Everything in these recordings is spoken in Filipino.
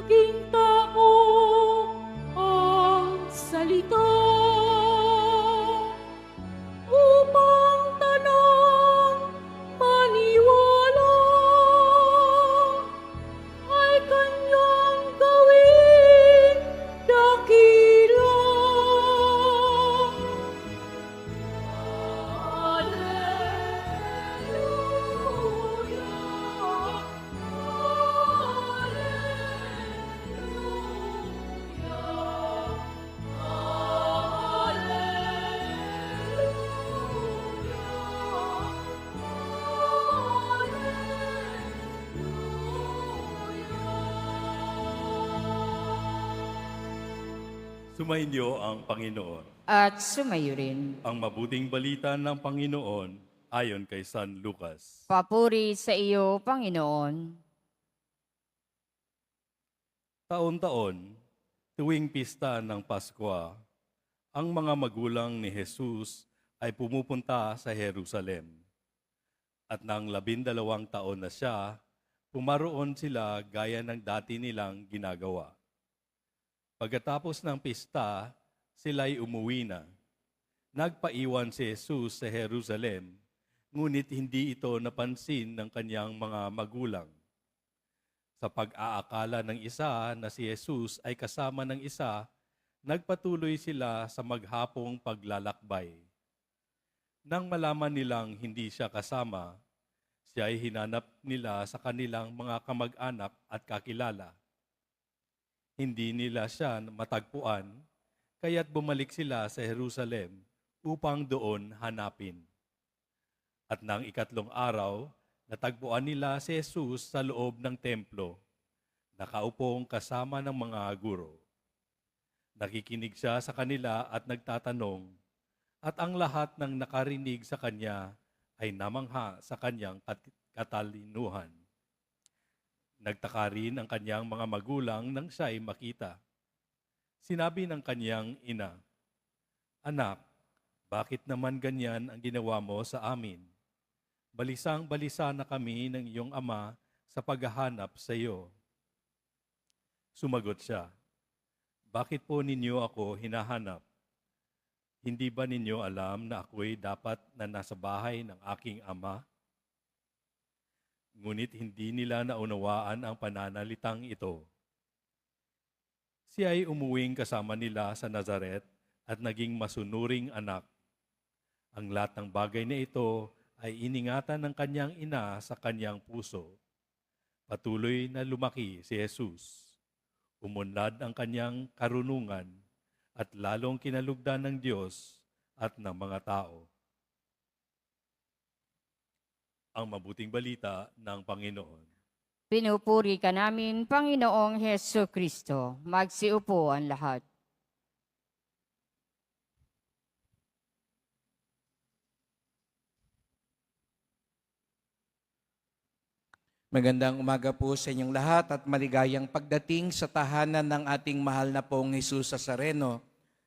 naging tao ang salita upang tanang maniwala ay kanyang gawin dakila. Hallelujah, Sumainyo ang Panginoon. At sumayo rin. Ang mabuting balita ng Panginoon ayon kay San Lucas. Papuri sa iyo, Panginoon. Taon-taon, tuwing pista ng Paskwa, ang mga magulang ni Jesus ay pumupunta sa Jerusalem. At nang 12 taon na siya, pumaroon sila gaya ng dati nilang ginagawa. Pagkatapos ng pista, sila'y umuwi na. Nagpaiwan si Jesus sa Jerusalem, ngunit hindi ito napansin ng kanyang mga magulang. Sa pag-aakala ng isa na si Jesus ay kasama ng isa, nagpatuloy sila sa maghapong paglalakbay. Nang malaman nilang hindi siya kasama, siya ay hinanap nila sa kanilang mga kamag-anak at kakilala. Hindi nila siya matagpuan, kaya't bumalik sila sa Jerusalem upang doon hanapin. At nang 3 araw, natagpuan nila si Jesus sa loob ng templo, nakaupong kasama ng mga guro. Nakikinig siya sa kanila at nagtatanong, at ang lahat ng nakarinig sa kanya ay namangha sa kanyang katalinuhan. Nagtaka rin ang kanyang mga magulang nang siya'y makita. Sinabi ng kanyang ina, "Anak, bakit naman ganyan ang ginawa mo sa amin? Balisang-balisa na kami ng iyong ama sa paghahanap sa iyo." Sumagot siya, "Bakit po ninyo ako hinahanap? Hindi ba ninyo alam na ako'y dapat na nasa bahay ng aking ama?" Ngunit hindi nila naunawaan ang pananalitang ito. Siya ay umuwing kasama nila sa Nazaret at naging masunuring anak. Ang lahat ng bagay na ito ay iningatan ng kanyang ina sa kanyang puso. Patuloy na lumaki si Jesus. Umunlad ang kanyang karunungan at lalong kinalugdan ng Diyos at ng mga tao. Ang mabuting balita ng Panginoon. Pinupuri ka namin, Panginoong Heso Kristo. Magsiupo ang lahat. Magandang umaga po sa inyong lahat at maligayang pagdating sa tahanan ng ating mahal na pong Jesus Nazareno.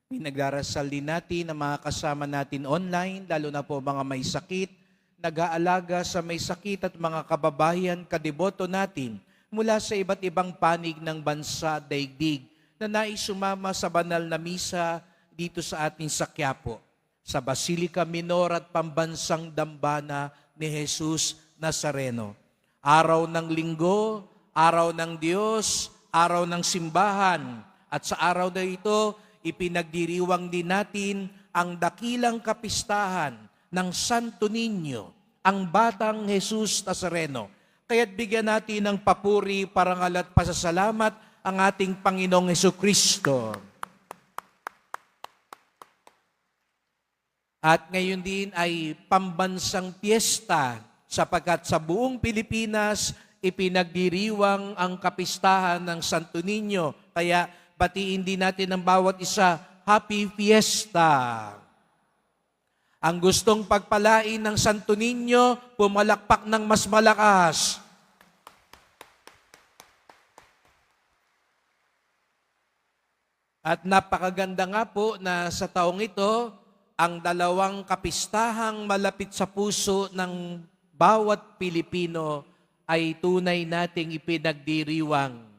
Pinagdarasal din natin ang mga kasama natin online, lalo na po mga may sakit, nag-aalaga sa may sakit at mga kababayan, kadeboto natin mula sa iba't ibang panig ng bansa, daigdig, na nais sumama sa banal na misa dito sa ating sa Quiapo, sa Basilica Minor at Pambansang Dambana ni Jesus Nazareno. Araw ng linggo, araw ng Diyos, araw ng simbahan. At sa araw na ito, ipinagdiriwang din natin ang dakilang kapistahan ng Santo Niño, ang Batang Jesus Nazareno. Kaya't bigyan natin ng papuri, parangal at pasasalamat ang ating Panginoong Jesucristo. At ngayon din ay pambansang piyesta, sapagkat sa buong Pilipinas, ipinagdiriwang ang kapistahan ng Santo Niño. Kaya batiin din natin ang bawat isa, Happy Fiesta! Ang gustong pagpalain ng Santo Niño, pumalakpak ng mas malakas. At napakaganda nga po na sa taong ito, ang dalawang kapistahang malapit sa puso ng bawat Pilipino ay tunay nating ipinagdiriwang.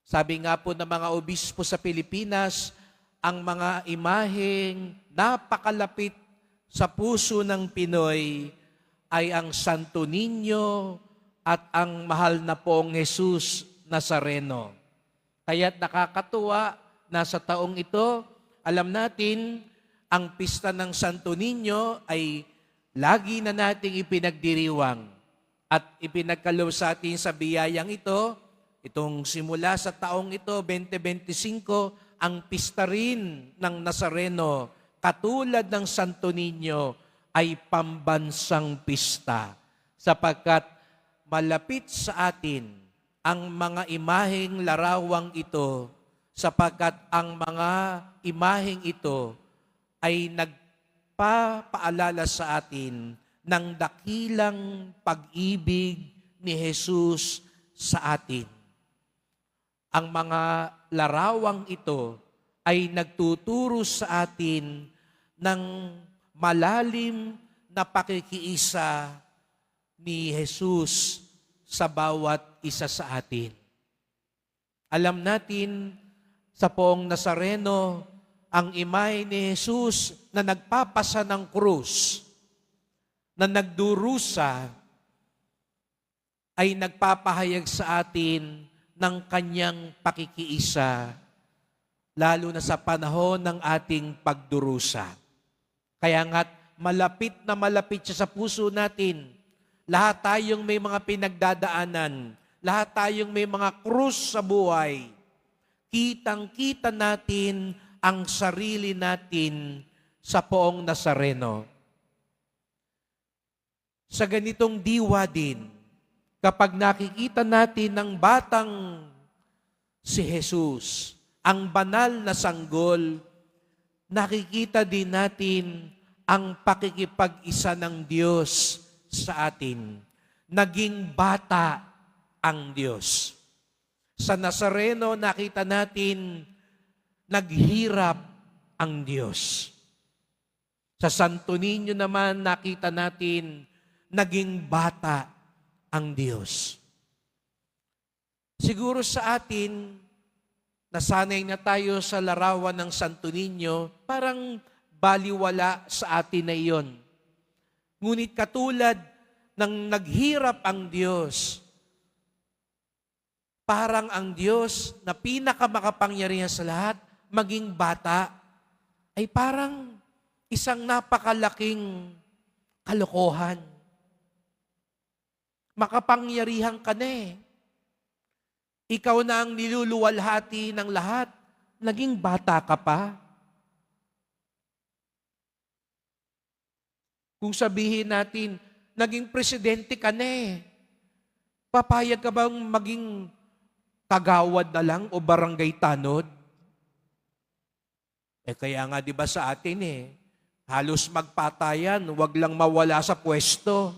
Sabi nga po ng mga obispo sa Pilipinas, ang mga imaheng napakalapit sa puso ng Pinoy ay ang Santo Niño at ang mahal na pong Jesus Nazareno. Kaya't nakakatuwa na sa taong ito, alam natin, ang pista ng Santo Niño ay lagi na nating ipinagdiriwang at ipinagkaloob sa atin sa biyayang ito, itong simula sa taong ito, 2025, ang pista rin ng Nazareno, katulad ng Santo Niño, ay pambansang pista, sapagkat malapit sa atin ang mga imaheng larawang ito, sapagkat ang mga imaheng ito ay nagpapaalala sa atin ng dakilang pag-ibig ni Jesus sa atin. Ang mga larawang ito ay nagtuturo sa atin ng malalim na pakikiisa ni Jesus sa bawat isa sa atin. Alam natin sa poong Nazareno, ang imahe ni Jesus na nagpapasa ng krus, na nagdurusa, ay nagpapahayag sa atin ng kanyang pakikiisa, lalo na sa panahon ng ating pagdurusa. Kaya nga't malapit siya sa puso natin. Lahat tayong may mga pinagdadaanan, lahat tayong may mga krus sa buhay, kitang-kita natin ang sarili natin sa poong Nazareno. Sa ganitong diwa din, kapag nakikita natin ng batang si Jesus, ang banal na sanggol, nakikita din natin ang pakikipag-isa ng Diyos sa atin. Naging bata ang Diyos. Sa Nazareno, nakita natin naghirap ang Diyos. Sa Santo Niño naman, nakita natin naging bata ang Diyos. Siguro sa atin, nasanay na tayo sa larawan ng Santo Niño, parang baliwala sa atin na iyon. Ngunit katulad ng naghirap ang Diyos, parang ang Diyos na pinakamakapangyarihan sa lahat, maging bata, ay parang isang napakalaking kalokohan. Makapangyarihan ka na eh. Ikaw na ang niluluwalhati ng lahat, naging bata ka pa. Kung sabihin natin, naging presidente ka na eh. Papayag ka bang maging kagawad na lang o barangay tanod? Kaya nga 'di ba sa atin halos magpatayan, wag lang mawala sa pwesto.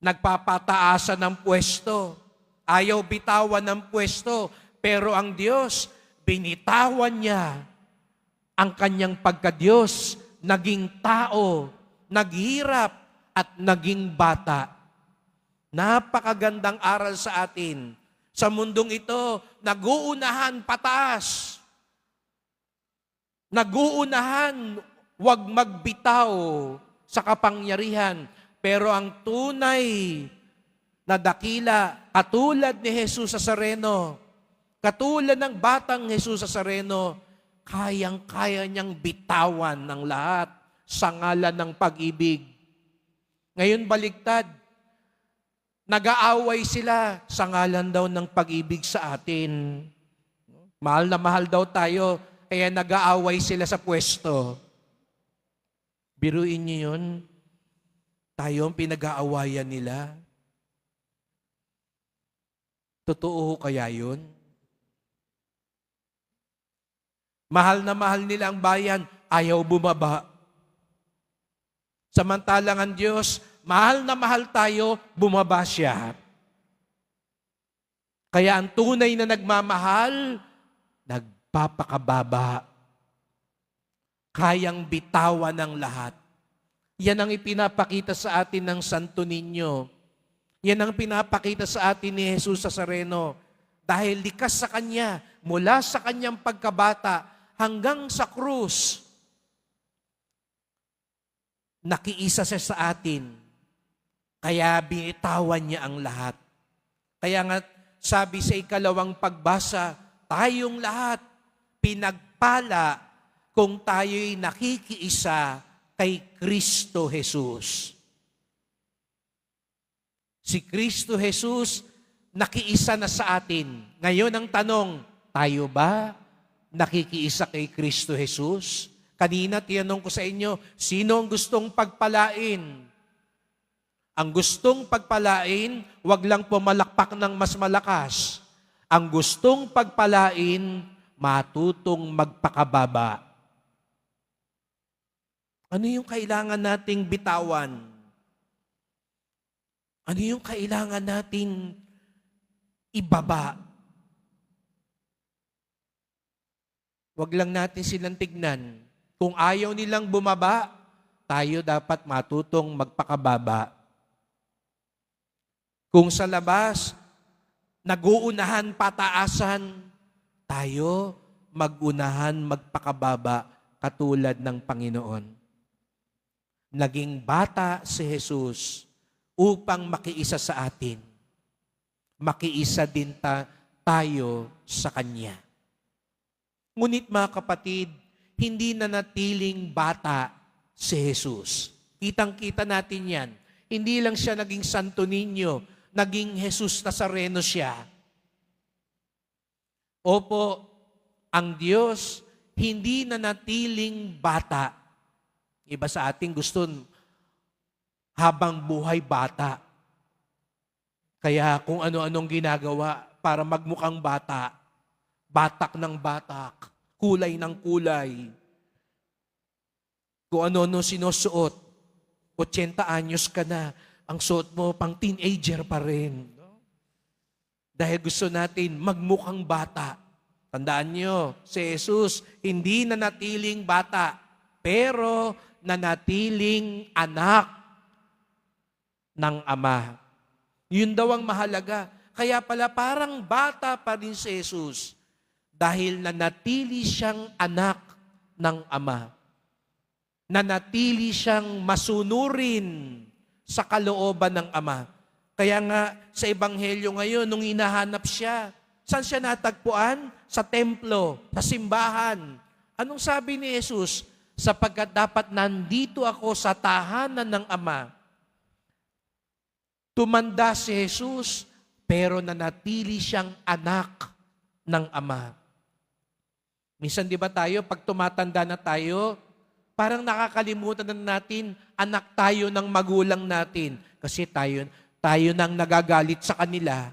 Nagpapataasan ng pwesto. Ayaw bitawan ng pwesto. Pero ang Diyos, binitawan niya ang kanyang pagka-Diyos, naging tao, naghirap at naging bata. Napakagandang aral sa atin. Sa mundong ito, nag-uunahan pataas. Nag-uunahan, wag magbitaw sa kapangyarihan. Pero ang tunay na dakila, katulad ni Jesus Nazareno, katulad ng batang Jesus Nazareno, kayang-kaya niyang bitawan ng lahat sa ngalan ng pag-ibig. Ngayon baligtad, nag-aaway sila sa ngalan daw ng pag-ibig sa atin. Mahal na mahal daw tayo, kaya nag-aaway sila sa pwesto. Biruin niyo yun. Tayo ang pinag-aawayan nila. Totoo kaya yun? Mahal na mahal nila ang bayan, ayaw bumaba. Samantalang ang Diyos, mahal na mahal tayo, bumaba siya. Kaya ang tunay na nagmamahal, nagpapakababa. Kayang bitawan ng lahat. Yan ang ipinapakita sa atin ng Santo Niño. Yan ang pinapakita sa atin ni Jesus Nazareno. Dahil likas sa Kanya, mula sa Kanyang pagkabata hanggang sa krus, nakiisa siya sa atin. Kaya binitawan niya ang lahat. Kaya nga sabi sa ikalawang pagbasa, tayong lahat pinagpala kung tayo'y nakikiisa kay Kristo Jesus. Si Kristo Jesus nakiisa na sa atin. Ngayon ang tanong, tayo ba nakikiisa kay Kristo Jesus? Kanina tinanong ko sa inyo, sino ang gustong pagpalain? Ang gustong pagpalain, wag lang pumalakpak ng mas malakas. Ang gustong pagpalain, matutong magpakababa. Ano yung kailangan nating bitawan? Ano yung kailangan nating ibaba? Wag lang natin silang tignan. Kung ayaw nilang bumaba, tayo dapat matutong magpakababa. Kung sa labas, nag-uunahan pataasan, tayo mag-unahan magpakababa katulad ng Panginoon. Naging bata si Jesus upang makiisa sa atin. Makiisa din tayo sa Kanya. Ngunit mga kapatid, hindi na natiling bata si Jesus. Kitang-kita natin yan. Hindi lang siya naging Santo Niño, naging Jesus Nazareno siya. Opo, ang Diyos hindi na natiling bata. Iba sa ating gusto habang buhay bata. Kaya kung ano-anong ginagawa para magmukhang bata, batak ng batak, kulay ng kulay. Kung ano-ano sinusuot, 80 anyos ka na, ang suot mo pang teenager pa rin. Dahil gusto natin magmukhang bata. Tandaan nyo, si Jesus hindi nanatiling bata, pero nanatiling anak ng Ama. Yun daw ang mahalaga. Kaya pala parang bata pa rin si Jesus dahil nanatili siyang anak ng Ama. Nanatili siyang masunurin sa kalooban ng Ama. Kaya nga sa Ebanghelyo ngayon, nung hinahanap siya, saan siya natagpuan? Sa templo, sa simbahan. Anong sabi ni Jesus? Sapagkat dapat nandito ako sa tahanan ng Ama. Tumanda si Jesus, pero nanatili siyang anak ng Ama. Minsan di ba tayo, pag tumatanda na tayo, parang nakakalimutan na natin, anak tayo ng magulang natin. Kasi tayo nang nagagalit sa kanila.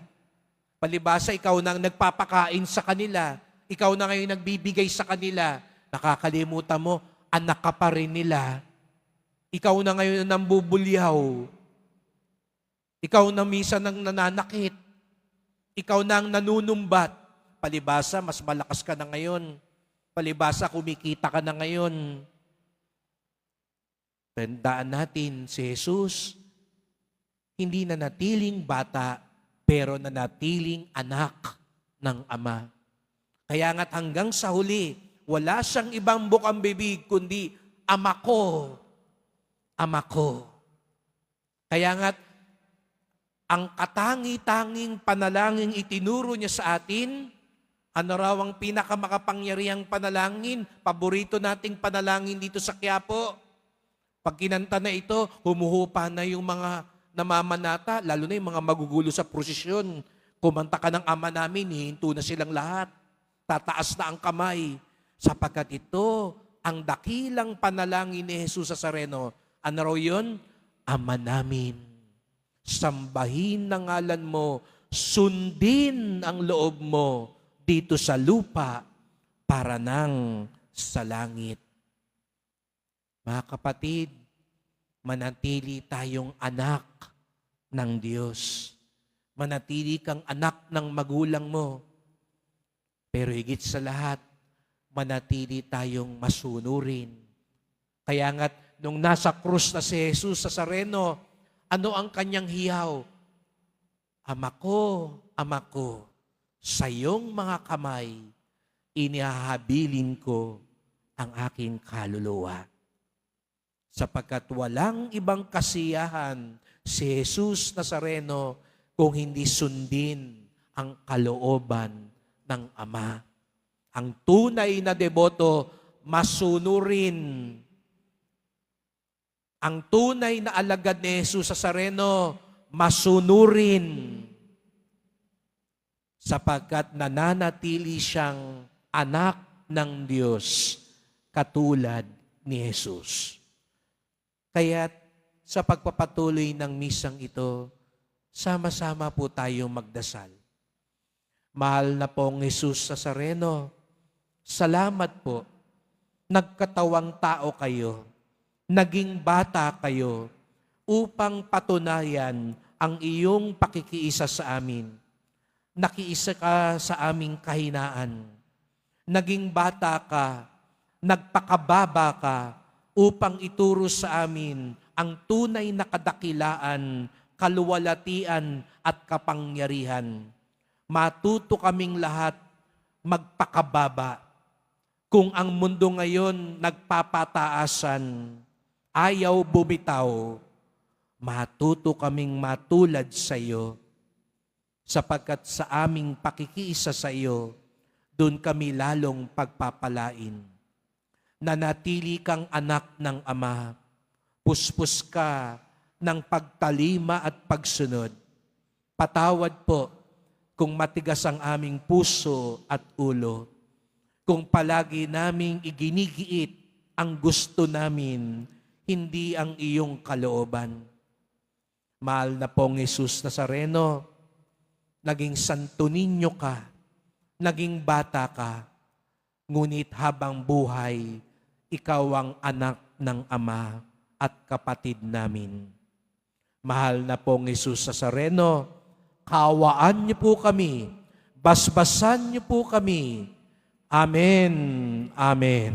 Palibasa, ikaw nang nagpapakain sa kanila. Ikaw na ngayon nagbibigay sa kanila. Nakakalimutan mo, anak ka pa rin nila. Ikaw na ngayon nang bubulyaw. Ikaw na minsan nang nananakit. Ikaw na ang nanunumbat. Palibasa, mas malakas ka na ngayon. Palibasa, kumikita ka na ngayon. Tandaan natin, si Jesus, hindi na natiling bata, pero nanatiling anak ng Ama. Kaya nga't hanggang sa huli, wala siyang ibang bukang bibig, kundi, Ama ko, Ama ko. Kaya nga't, ang katangi-tanging panalangin itinuro niya sa atin, ano raw ang pinakamakapangyarihang panalangin, paborito nating panalangin dito sa Quiapo. Pag kinanta na ito, humuhupa na yung mga namamanata, lalo na yung mga magugulo sa prosesyon. Kumanta ka ng Ama namin, hihinto na silang lahat. Tataas na ang kamay. Sapagkat ito, ang dakilang panalangin ni Jesus Nazareno. Ano raw yun? Ama namin. Sambahin ang ngalan mo, sundin ang loob mo dito sa lupa para nang sa langit. Mga kapatid, manatili tayong anak ng Diyos. Manatili kang anak ng magulang mo. Pero higit sa lahat, manatili tayong masunurin. Kaya nga't nung nasa krus na si Jesus Nazareno, ano ang kanyang hiyaw? Ama ko, sa iyong mga kamay, inihahabilin ko ang aking kaluluwa. Sapagkat walang ibang kasiyahan si Jesus Nazareno kung hindi sundin ang kalooban ng Ama. Ang tunay na deboto, masunurin. Ang tunay na alagad ni Jesus Nazareno, masunurin. Sapagkat nananatili siyang anak ng Diyos, katulad ni Jesus. Kaya't sa pagpapatuloy ng misang ito, sama-sama po tayong magdasal. Mahal na pong Jesus Nazareno, salamat po. Nagkatawang tao kayo, naging bata kayo, upang patunayan ang iyong pakikiisa sa amin. Nakiisa ka sa aming kahinaan. Naging bata ka, nagpakababa ka, upang ituro sa amin ang tunay na kadakilaan, kaluwalhatian at kapangyarihan. Matuto kaming lahat magpakababa. Kung ang mundo ngayon nagpapataasan, ayaw bumitaw, matuto kaming matulad sa iyo, sapagkat sa aming pakikiisa sa iyo, doon kami lalong pagpapalain. Nanatili kang anak ng Ama, puspos ka ng pagtalima at pagsunod. Patawad po kung matigas ang aming puso at ulo, kung palagi naming iginigiit ang gusto namin, hindi ang iyong kalooban. Mahal na pong Jesus Nazareno, naging Santo Niño ka, naging bata ka, ngunit habang buhay, ikaw ang anak ng Ama at kapatid namin. Mahal na pong Jesus Nazareno, kawaan niyo po kami, basbasan niyo po kami. Amen. Amen.